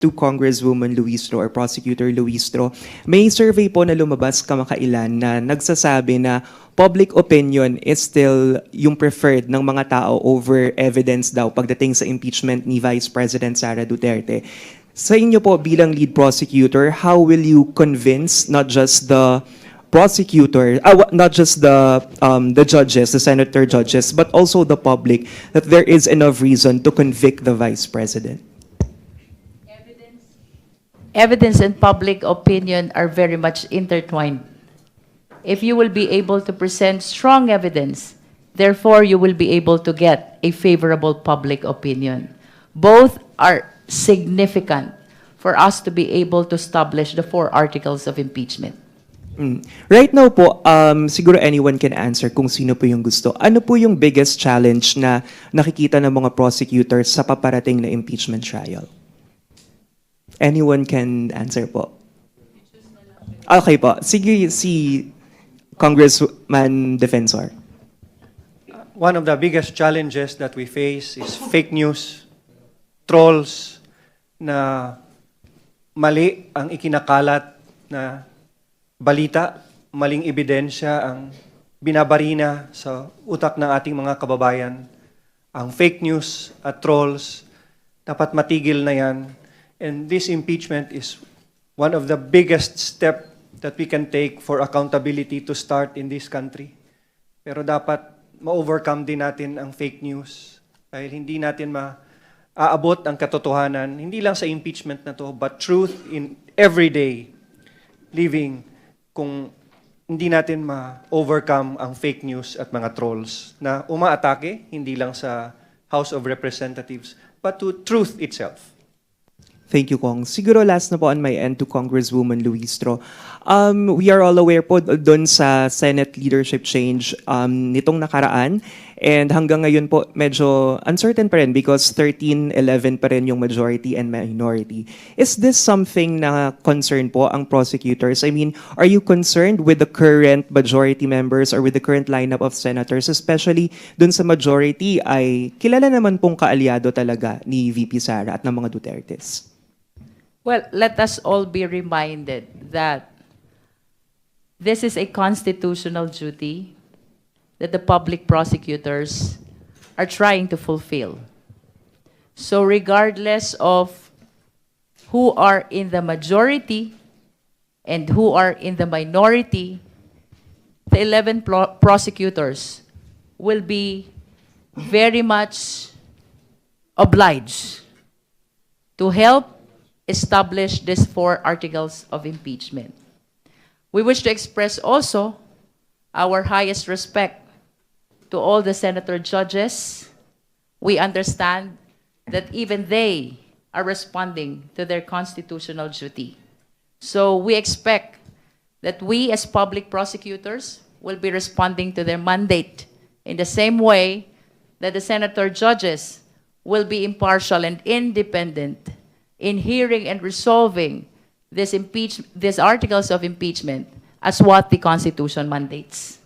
to Congresswoman Luistro or Prosecutor Luistro, may survey po na lumabas kamakailan na nagsasabi na public opinion is still yung preferred ng mga tao over evidence daw pagdating sa impeachment ni Vice President Sara Duterte. Sa inyo po bilang lead prosecutor, how will you convince not just the prosecutor, not just the judges, the senator judges, but also the public that there is enough reason to convict the Vice President? Evidence and public opinion are very much intertwined. If you will be able to present strong evidence, therefore you will be able to get a favorable public opinion. Both are significant for us to be able to establish the 4 articles of impeachment. Right now po, siguro anyone can answer kung sino po yung gusto. Ano po yung biggest challenge na nakikita ng mga prosecutors sa paparating na impeachment trial? Anyone can answer po. Okay po. Sige, si Congressman Defensor. One of the biggest challenges that we face is fake news, trolls na mali ang ikinakalat na balita, maling ebidensya ang binabarina sa utak ng ating mga kababayan. Ang fake news at trolls, dapat matigil na yan. And this impeachment is one of the biggest step that we can take for accountability to start in this country. Pero dapat ma-overcome din natin ang fake news dahil hindi natin maaabot ang katotohanan, hindi lang sa impeachment na to, but truth in everyday living kung hindi natin ma-overcome ang fake news at mga trolls na umaatake, hindi lang sa House of Representatives, but to truth itself. Thank you, Kong. Siguro last na po on my end to Congresswoman Luistro. We are all aware po doon sa Senate leadership change nitong nakaraan. And hanggang ngayon po, medyo uncertain pa rin because 13-11 pa rin yung majority and minority. Is this something na concern po ang prosecutors? I mean, are you concerned with the current majority members or with the current lineup of senators, especially doon sa majority ay kilala naman pong kaalyado talaga ni VP Sara at ng mga Dutertes? Well, let us all be reminded that this is a constitutional duty that the public prosecutors are trying to fulfill. So regardless of who are in the majority and who are in the minority, the 11 prosecutors will be very much obliged to help establish these 4 articles of impeachment. We wish to express also our highest respect to all the senator judges. We understand that even they are responding to their constitutional duty. So we expect that we as public prosecutors will be responding to their mandate in the same way that the senator judges will be impartial and independent in hearing and resolving these articles of impeachment as what the Constitution mandates.